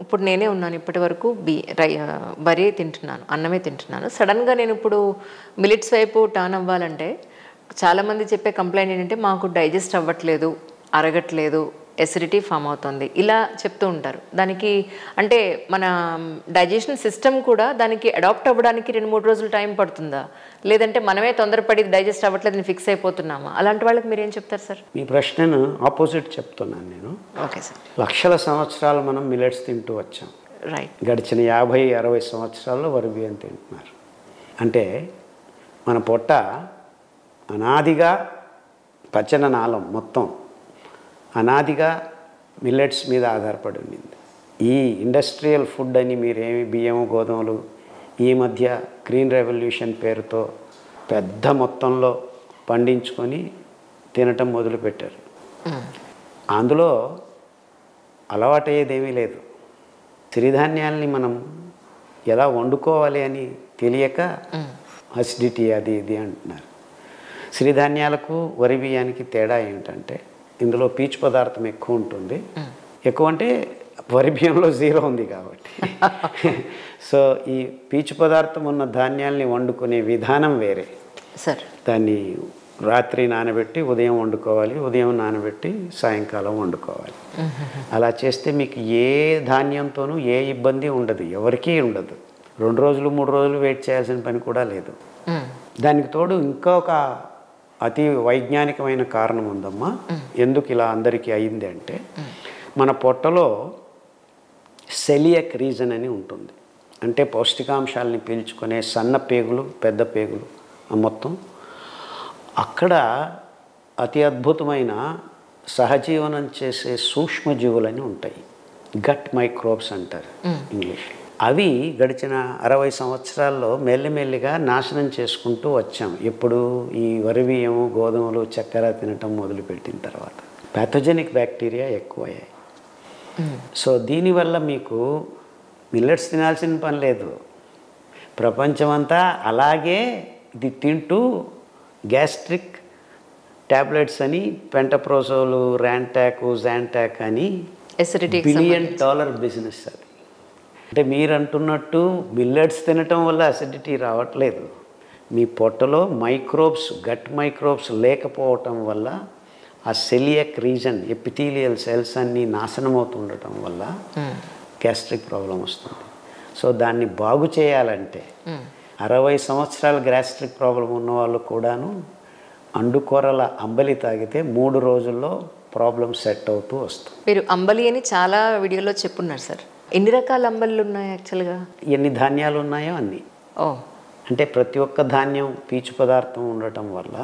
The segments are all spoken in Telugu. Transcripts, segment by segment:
ఇప్పుడు నేనే ఉన్నాను ఇప్పటి వరకు వరే తింటున్నాను, అన్నమే తింటున్నాను. సడన్గా నేను ఇప్పుడు మిలిట్స్ వైపు టర్న్ అవ్వాలంటే చాలామంది చెప్పే కంప్లైంట్ ఏంటంటే మాకు డైజెస్ట్ అవ్వట్లేదు, అరగట్లేదు, ఎసిడిటీ ఫామ్ అవుతుంది, ఇలా చెప్తూ ఉంటారు. దానికి అంటే మన డైజెషన్ సిస్టమ్ కూడా దానికి అడాప్ట్ అవ్వడానికి 2-3 రోజులు టైం పడుతుందా, లేదంటే మనమే తొందరపడి డైజెస్ట్ అవ్వట్లేదని ఫిక్స్ అయిపోతున్నామా? అలాంటి వాళ్ళకి మీరు ఏం చెప్తారు సార్? మీ ప్రశ్నను ఆపోజిట్ చెప్తున్నాను నేను. Okay sir. లక్షల సంవత్సరాలు మనం మిల్లెట్స్ తింటూ వచ్చాం. రైట్. గడిచిన 50-60 సంవత్సరాల్లో వరి బియ్యం తింటున్నారు. అంటే మన పొట్ట అనాదిగా పచ్చన నాళం మొత్తం అనాదిగా మిల్లెట్స్ మీద ఆధారపడి ఉండింది. ఈ ఇండస్ట్రియల్ ఫుడ్ అని మీరేమి బియ్యము గోధుమలు ఈ మధ్య గ్రీన్ రెవల్యూషన్ పేరుతో పెద్ద మొత్తంలో పండించుకొని తినటం మొదలుపెట్టారు. అందులో అలవాటయ్యేదేమీ లేదు. సిరిధాన్యాల్ని మనం ఎలా వండుకోవాలి అని తెలియక అసిడిటీ అది ఇది అంటున్నారు. సిరిధాన్యాలకు వరి బియ్యానికి తేడా ఏంటంటే ఇందులో పీచు పదార్థం ఎక్కువ ఉంటుంది. ఎక్కువ అంటే వరి బియ్యంలో 0 ఉంది కాబట్టి. సో ఈ పీచు పదార్థం ఉన్న ధాన్యాల్ని వండుకునే విధానం వేరే సార్. దాన్ని రాత్రి నానబెట్టి ఉదయం వండుకోవాలి, ఉదయం నానబెట్టి సాయంకాలం వండుకోవాలి. అలా చేస్తే మీకు ఏ ధాన్యంతోనూ ఏ ఇబ్బంది ఉండదు, ఎవరికీ ఉండదు. 2 రోజులు 3 రోజులు వెయిట్ చేయాల్సిన పని కూడా లేదు. దానికి తోడు ఇంకొక అతి వైజ్ఞానికమైన కారణం ఉందమ్మా. ఎందుకు ఇలా అందరికీ అయింది అంటే మన పొట్టలో సెలియక్ రీజన్ అని ఉంటుంది. అంటే పౌష్టికాంశాలని పీల్చుకునే సన్న పేగులు, పెద్ద పేగులు మొత్తం అక్కడ అతి అద్భుతమైన సహజీవనం చేసే సూక్ష్మజీవులని ఉంటాయి. గట్ మైక్రోబ్స్ అంటారు ఇంగ్లీష్. అవి గడిచిన 60 సంవత్సరాల్లో మెల్లిమెల్లిగా నాశనం చేసుకుంటూ వచ్చాం. ఎప్పుడు ఈ వరి బియ్యము గోధుమలు చక్కెర తినటం మొదలుపెట్టిన తర్వాత ప్యాథోజెనిక్ బ్యాక్టీరియా ఎక్కువయ్యాయి. సో దీనివల్ల మీకు మిల్లెట్స్ తినాల్సిన పని లేదు. ప్రపంచమంతా అలాగే ఇది తింటూ గ్యాస్ట్రిక్ ట్యాబ్లెట్స్ అని పెంటప్రోజోలు, ర్యాంటాకు, జాంటాక్ అని $1 బిలియన్ బిజినెస్ అది. అంటే మీరు అంటున్నట్టు మిల్లెట్స్ తినటం వల్ల అసిడిటీ రావట్లేదు. మీ పొట్టలో మైక్రోబ్స్, గట్ మైక్రోబ్స్ లేకపోవటం వల్ల ఆ సెలియక్ రీజన్, ఎపిథీలియల్ సెల్స్ అన్నీ నాశనం అవుతుండటం వల్ల గ్యాస్ట్రిక్ ప్రాబ్లం వస్తుంది. సో దాన్ని బాగు చేయాలంటే 60 సంవత్సరాల గ్యాస్ట్రిక్ ప్రాబ్లం ఉన్న వాళ్ళు కూడాను అండుకొరల అంబలి తాగితే 3 రోజుల్లో ప్రాబ్లం సెట్ అవుతూ వస్తుంది. మీరు అంబలి అని చాలా వీడియోలో చెప్పున్నారు సార్. ఎన్ని రకాల అంబళ్ళు ఉన్నాయి యాక్చువల్గా? ఎన్ని ధాన్యాలు ఉన్నాయో అన్నీ. అంటే ప్రతి ఒక్క ధాన్యం పీచు పదార్థం ఉండటం వల్ల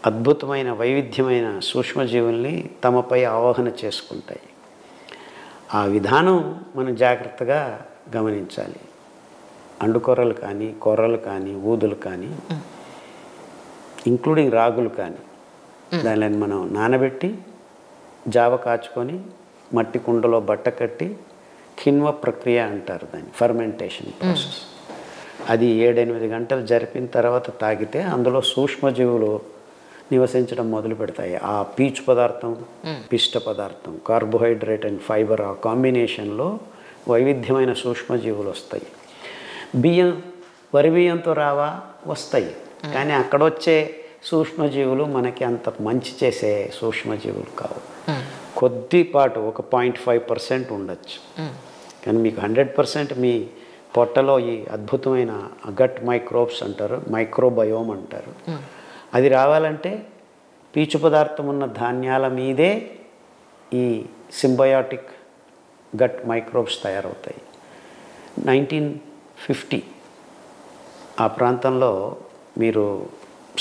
అద్భుతమైన వైవిధ్యమైన సూక్ష్మజీవుల్ని తమపై ఆవాహన చేసుకుంటాయి. ఆ విధానం మనం జాగ్రత్తగా గమనించాలి. అండుకొర్రలు కానీ, కొర్రలు కానీ, ఊదులు కానీ, ఇంక్లూడింగ్ రాగులు కానీ దానిని మనం నానబెట్టి జావ కాచుకొని మట్టి కుండలో బట్ట కట్టి కిన్వ ప్రక్రియ అంటారు దాన్ని, ఫర్మెంటేషన్ ప్రాసెస్. అది 7-8 గంటలు జరిపిన తర్వాత తాగితే అందులో సూక్ష్మజీవులు నివసించడం మొదలు పెడతాయి. ఆ పీచు పదార్థం, పిష్ట పదార్థం, కార్బోహైడ్రేట్ అండ్ ఫైబర్ ఆ కాంబినేషన్లో వైవిధ్యమైన సూక్ష్మజీవులు వస్తాయి. బియ్యం, వరి బియ్యంతో రావా వస్తాయి, కానీ అక్కడొచ్చే సూక్ష్మజీవులు మనకి అంత మంచి చేసే సూక్ష్మజీవులు కావు. కొద్దిపాటు ఒక 0.5% ఉండొచ్చు, కానీ మీకు 100% మీ పొట్టలో ఈ అద్భుతమైన గట్ మైక్రోబ్స్ అంటారు, మైక్రోబయోమ్ అంటారు. అది రావాలంటే పీచు పదార్థం ఉన్న ధాన్యాల మీదే ఈ సింబయాటిక్ గట్ మైక్రోబ్స్ తయారవుతాయి. 1950 ఆ ప్రాంతంలో మీరు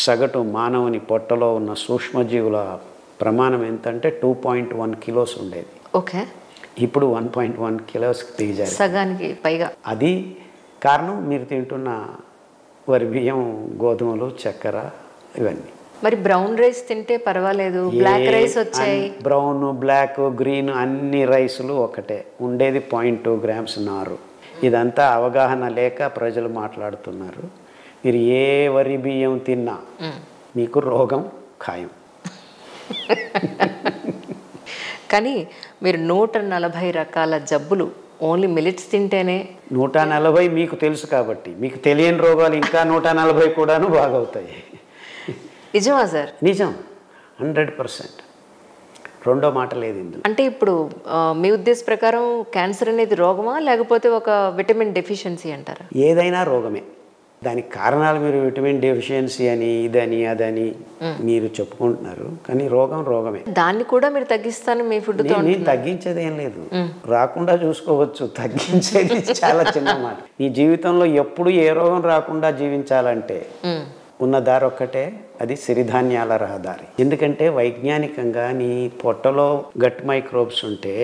సగటు మానవుని పొట్టలో ఉన్న సూక్ష్మజీవుల ప్రమాణం ఎంతంటే 2.1 కిలోస్ ఉండేది. ఓకే, ఇప్పుడు 1.1 కిలోస్కి దిగజారు, సగానికి పైగా. అది కారణం మీరు తింటున్న వరి బియ్యం, గోధుమలు, చక్కెర ఇవన్నీ. మరి బ్రౌన్ రైస్ తింటే పర్వాలేదు, బ్లాక్ రైస్ వచ్చాయి. బ్రౌన్, బ్లాక్, గ్రీన్ అన్ని రైసులు ఒకటే, ఉండేది 0.2 గ్రామ్స్ నారు. ఇదంతా అవగాహన లేక ప్రజలు మాట్లాడుతున్నారు. మీరు ఏ వరి బియ్యం తిన్నా మీకు రోగం ఖాయం. కానీ మీరు 140 రకాల జబ్బులు ఓన్లీ మిలిట్స్ తింటేనే 140 మీకు తెలుసు కాబట్టి, మీకు తెలియని రోగాలు ఇంకా 140 కూడాను బాగవుతాయి. నిజమా సార్? నిజం, 100%. రెండో మాట లేదు ఇందులో. అంటే ఇప్పుడు మీ ఉద్దేశ ప్రకారం క్యాన్సర్ అనేది రోగమా లేకపోతే ఒక విటమిన్ డెఫిషియన్సీ అంటారా? ఏదైనా రోగమే. దానికి కారణాలు మీరు విటమిన్ డెఫిషియన్సీ అని ఇదని అదని మీరు చెప్పుకుంటున్నారు, కానీ రోగం రోగమే. దాన్ని కూడా మీరు తగ్గిస్తాను మీ ఫుడ్తో? నేను తగ్గించేది ఏం లేదు, రాకుండా చూసుకోవచ్చు. తగ్గించేది చాలా చిన్న మాట. నీ జీవితంలో ఎప్పుడు ఏ రోగం రాకుండా జీవించాలంటే ఉన్న దారి ఒక్కటే, అది సిరిధాన్యాల రహదారి. ఎందుకంటే వైజ్ఞానికంగా నీ పొట్టలో గట్ మైక్రోబ్స్ ఉంటే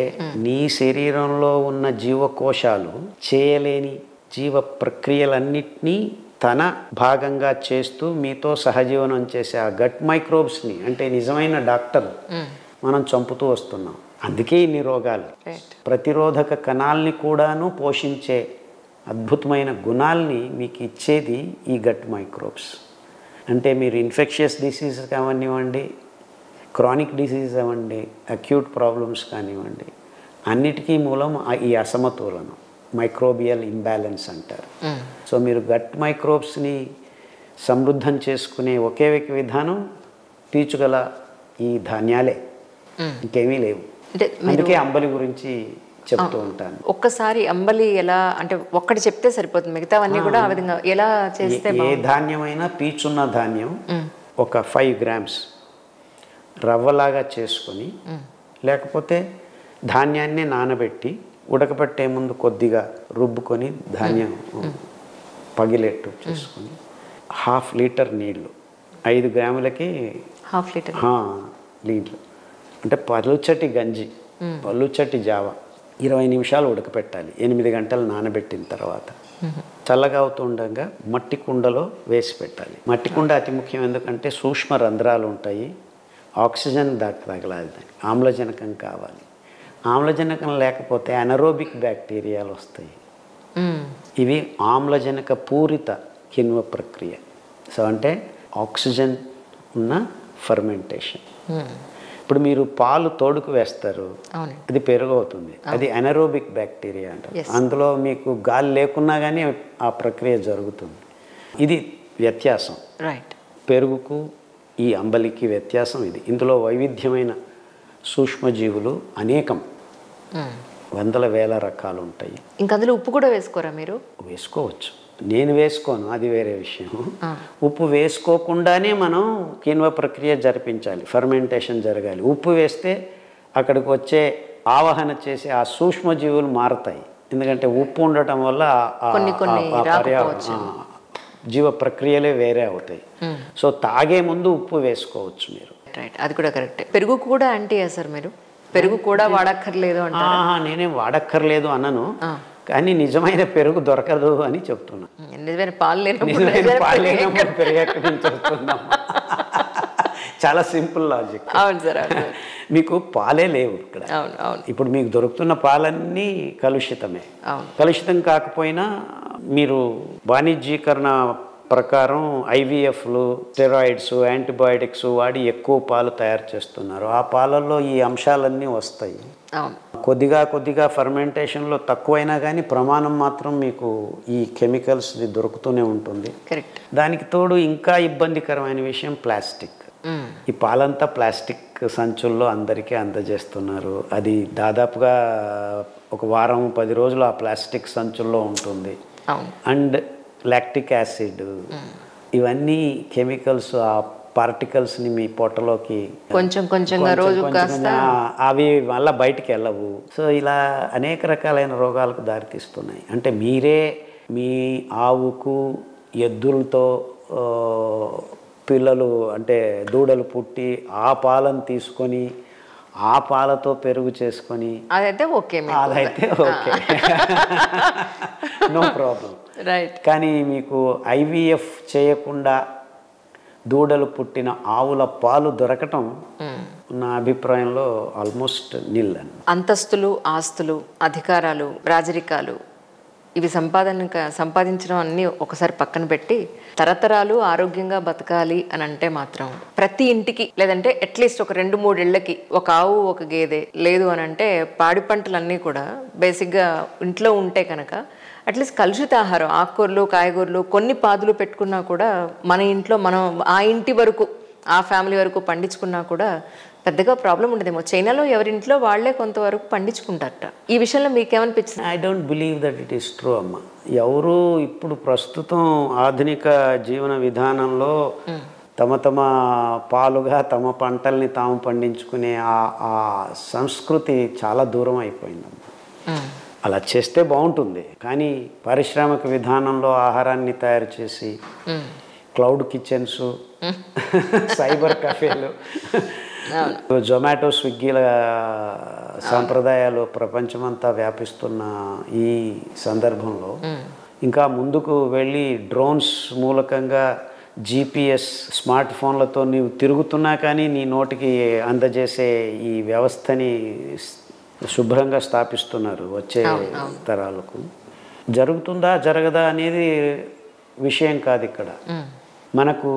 నీ శరీరంలో ఉన్న జీవకోశాలు చేయలేని జీవ ప్రక్రియలన్నిటినీ తన భాగంగా చేస్తూ మీతో సహజీవనం చేసే ఆ గట్ మైక్రోబ్స్ని, అంటే నిజమైన డాక్టర్, మనం చంపుతూ వస్తున్నాం. అందుకే ఇన్ని రోగాలు. ప్రతిరోధక కణాలని కూడాను పోషించే అద్భుతమైన గుణాల్ని మీకు ఇచ్చేది ఈ గట్ మైక్రోబ్స్. అంటే మీరు ఇన్ఫెక్షియస్ డిసీజెస్ కానివ్వండి, క్రానిక్ డిసీజ్ అవ్వండి, అక్యూట్ ప్రాబ్లమ్స్ కానివ్వండి, అన్నిటికీ మూలం ఈ అసమతులనం, మైక్రోబియల్ ఇంబ్యాలెన్స్ అంటారు. సో మీరు గట్ మైక్రోబ్స్ని సమృద్ధం చేసుకునే ఒకే విధానం పీచుగల ఈ ధాన్యాలే, ఇంకేమీ లేవు. అందుకే అంబలి గురించి చెప్తూ ఉంటాను. ఒక్కసారి అంబలి ఎలా, అంటే ఒక్కటి చెప్తే సరిపోతుంది, మిగతావన్నీ కూడా ఆ విధంగా ఎలా చేస్తే? ఏ ధాన్యమైనా పీచున్న ధాన్యం ఒక 5 grams రవ్వలాగా చేసుకొని, లేకపోతే ధాన్యాన్ని నానబెట్టి ఉడకబెట్టే ముందు కొద్దిగా రుబ్బుకొని ధాన్యం పగిలేట్టు చేసుకొని 1/2 లీటర్ నీళ్ళు, 5 గ్రాములకి 1/2 లీటర్ నీళ్ళు, అంటే పలుచటి గంజి, పలుచటి జావ 20 నిమిషాలు ఉడకపెట్టాలి. 8 గంటలు నానబెట్టిన తర్వాత చల్లగా అవుతుండగా మట్టి కుండలో వేసి పెట్టాలి. మట్టి కుండ అతి ముఖ్యం, ఎందుకంటే సూక్ష్మ రంధ్రాలు ఉంటాయి, ఆక్సిజన్ తగలాలి, దానికి ఆమ్లజనకం కావాలి. ఆమ్లజనకం లేకపోతే అనరోబిక్ బ్యాక్టీరియాలు వస్తాయి. ఇవి ఆమ్లజనక పూరిత కిణ్వ ప్రక్రియ. సో అంటే ఆక్సిజన్ ఉన్న ఫర్మెంటేషన్. ఇప్పుడు మీరు పాలు తోడుకు వేస్తారు, అది పెరుగు అవుతుంది, అది అనరోబిక్ బ్యాక్టీరియా అంటారు. అందులో మీకు గాలి లేకున్నా కానీ ఆ ప్రక్రియ జరుగుతుంది. ఇది వ్యత్యాసం. పెరుగుకు ఈ అంబలికి వ్యత్యాసం ఇది. ఇందులో వైవిధ్యమైన సూక్ష్మజీవులు అనేకం, వందల వేల రకాలు ఉంటాయి. ఇంకా అందులో ఉప్పు కూడా వేసుకోరా మీరు? వేసుకోవచ్చు, నేను వేసుకోను, అది వేరే విషయం. ఉప్పు వేసుకోకుండానే మనం కిణ్వ ప్రక్రియ జరిపించాలి, ఫర్మెంటేషన్ జరగాలి. ఉప్పు వేస్తే అక్కడికి వచ్చే ఆవాహన చేసే ఆ సూక్ష్మజీవులు మారతాయి. ఎందుకంటే ఉప్పు ఉండటం వల్ల జీవ ప్రక్రియలే వేరే అవుతాయి. సో తాగే ముందు ఉప్పు వేసుకోవచ్చు మీరు. అది కూడా కరెక్ట్. పెరుగు కూడా అంటే సార్ మీరు పెరుగు కూడా వాడక్కర్లేదు అంటే? నేనేం వాడక్కర్లేదు అన్నను, కానీ నిజమైన పెరుగు దొరకదు అని చెప్తున్నా. నిజమైన పాలు లేనప్పుడు పెరుగు ఎక్కడి నుంచి వస్తున్నాం? చాలా సింపుల్ లాజిక్. అవును సార్. మీకు పాలే లేవు ఇక్కడ. ఇప్పుడు మీకు దొరుకుతున్న పాలన్నీ కలుషితమే. కలుషితం కాకపోయినా మీరు వాణిజ్యీకరణ ప్రకారం ఐవీఎఫ్లు, స్టెరాయిడ్స్, యాంటీబయాటిక్స్ వాడి ఎక్కువ పాలు తయారు చేస్తున్నారు. ఆ పాలల్లో ఈ అంశాలన్నీ వస్తాయి. కొద్దిగా ఫర్మెంటేషన్లో తక్కువైనా కానీ ప్రమాణం మాత్రం మీకు ఈ కెమికల్స్ది దొరుకుతూనే ఉంటుంది. దానికి తోడు ఇంకా ఇబ్బందికరమైన విషయం ప్లాస్టిక్. ఈ పాలంతా ప్లాస్టిక్ సంచుల్లో అందరికీ అందజేస్తున్నారు. అది దాదాపుగా ఒక వారం 10 రోజులు ఆ ప్లాస్టిక్ సంచుల్లో ఉంటుంది. అండ్ లాక్టిక్ యాసిడ్, ఇవన్నీ కెమికల్స్ ఆ పార్టికల్స్ని మీ పొట్టలోకి అవి మళ్ళీ బయటికి వెళ్ళవు. సో ఇలా అనేక రకాలైన రోగాలకు దారితీస్తున్నాయి. అంటే మీరే మీ ఆవుకు ఎద్దులతో పిల్లలు అంటే దూడలు పుట్టి ఆ పాలను తీసుకొని ఆ పాలతో పెరుగు చేసుకొని అదైతే ఓకే, నో ప్రాబ్లం. కానీ మీకు ఐవీఎఫ్ చేయకుండా దూడలు పుట్టిన ఆవుల పాలు దొరకటం నా అభిప్రాయంలో ఆల్మోస్ట్ నిల్. అంతస్తులు, ఆస్తులు, అధికారాలు, రాజరికాలు ఇవి సంపాదించడం అన్నీ ఒకసారి పక్కన పెట్టి తరతరాలు ఆరోగ్యంగా బతకాలి అని అంటే మాత్రం ప్రతి ఇంటికి లేదంటే అట్లీస్ట్ ఒక 2-3 ఇళ్ళకి ఒక ఆవు ఒక గేదె లేదు అని అంటే పాడి పంటలన్నీ కూడా బేసిక్గా ఇంట్లో ఉంటే కనుక అట్లీస్ట్ కలుషిత ఆహారం ఆకుకూరలు కాయగూరలు కొన్ని పాదులు పెట్టుకున్నా కూడా మన ఇంట్లో మనం ఆ ఇంటి వరకు ఆ ఫ్యామిలీ వరకు పండించుకున్నా కూడా పెద్దగా ప్రాబ్లం ఉండదేమో. చైనాలో ఎవరింట్లో వాళ్లే కొంతవరకు పండించుకుంటారట. ఈ విషయంలో మీకేమనిపించింది? I don't believe that it is true అమ్మ. ఎవరు ఇప్పుడు ప్రస్తుతం ఆధునిక జీవన విధానంలో తమ పాలుగా తమ పంటల్ని తాము పండించుకునే ఆ సంస్కృతి చాలా దూరం అయిపోయిందమ్మా. అలా చేస్తే బాగుంటుంది, కానీ పారిశ్రామిక విధానంలో ఆహారాన్ని తయారు చేసి క్లౌడ్ కిచెన్స్, సైబర్ కఫేలు, జొమాటో స్విగ్గీల సాంప్రదాయాలు ప్రపంచమంతా వ్యాపిస్తున్న ఈ సందర్భంలో ఇంకా ముందుకు వెళ్ళి డ్రోన్స్ మూలకంగా GPS స్మార్ట్ ఫోన్లతో నీవు తిరుగుతున్నా కానీ నీ నోటికి అందజేసే ఈ వ్యవస్థని శుభ్రంగా స్థాపిస్తున్నారు వచ్చే తరాలకు. జరుగుతుందా జరగదా అనేది విషయం కాదు ఇక్కడ. మనకు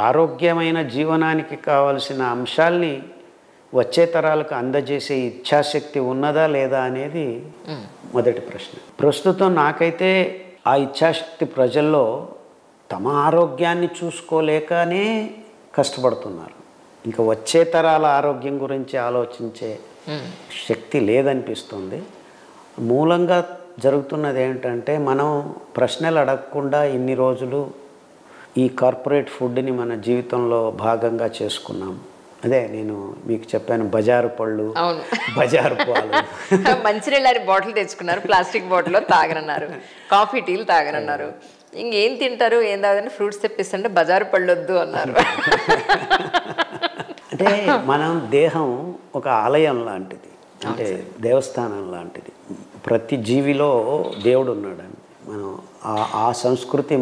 ఆరోగ్యమైన జీవనానికి కావలసిన అంశాల్ని వచ్చే తరాలకు అందజేసే ఇచ్ఛాశక్తి ఉన్నదా లేదా అనేది మొదటి ప్రశ్న. ప్రస్తుతం నాకైతే ఆ ఇచ్ఛాశక్తి ప్రజల్లో తమ ఆరోగ్యాన్ని చూసుకోలేకనే కష్టపడుతున్నారు. ఇంకా వచ్చే తరాల ఆరోగ్యం గురించి ఆలోచించే శక్తి లేదనిపిస్తుంది. మూలంగా జరుగుతున్నది ఏంటంటే మనం ప్రశ్నలు అడగకుండా ఇన్ని రోజులు ఈ కార్పొరేట్ ఫుడ్ని మన జీవితంలో భాగంగా చేసుకున్నాం. అదే నేను మీకు చెప్పాను, బజారు పళ్ళు, బజారు పాలు, మంచినీళ్ళ బాటిల్ తెచ్చుకున్నారు, ప్లాస్టిక్ బాటిల్లో తాగనన్నారు, కాఫీ టీలు తాగనన్నారు. ఇంకేం తింటారు ఏం తాగదంటే ఫ్రూట్స్ తెప్పిస్తుంటే బజారు పళ్ళు వద్దు అన్నారు. అంటే మనం దేహం ఒక ఆలయం లాంటిది, అంటే దేవస్థానం లాంటిది. ప్రతి జీవిలో దేవుడు ఉన్నాడని మనం ఆ సంస్కృతి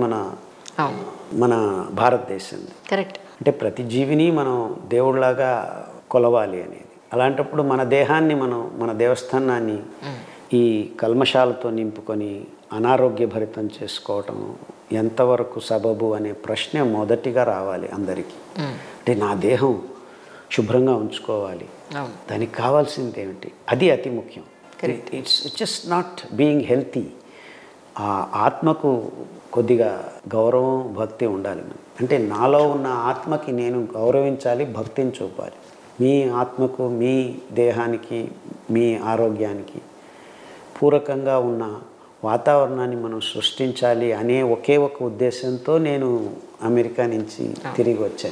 మన భారతదేశంది. కరెక్ట్. అంటే ప్రతి జీవిని మనం దేవుడిలాగా కొలవాలి అనేది. అలాంటప్పుడు మన దేహాన్ని మన దేవస్థానాన్ని ఈ కల్మషాలతో నింపుకొని అనారోగ్యభరితం చేసుకోవటం ఎంతవరకు సబబు అనే ప్రశ్న మొదటిగా రావాలి అందరికీ. అంటే నా దేహం శుభ్రంగా ఉంచుకోవాలి, దానికి కావాల్సింది ఏమిటి, అది అతి ముఖ్యం. It's just not being healthy. ఆ ఆత్మకు కొద్దిగా గౌరవం భక్తి ఉండాలి. అంటే నాలో ఉన్న ఆత్మకి నేను గౌరవించాలి, భక్తిని చూపాలి. మీ ఆత్మకు మీ దేహానికి మీ ఆరోగ్యానికి పూరకంగా ఉన్న వాతావరణాన్ని మనం సృష్టించాలి అనే ఒకే ఒక ఉద్దేశంతో నేను అమెరికా నుంచి తిరిగి వచ్చాను.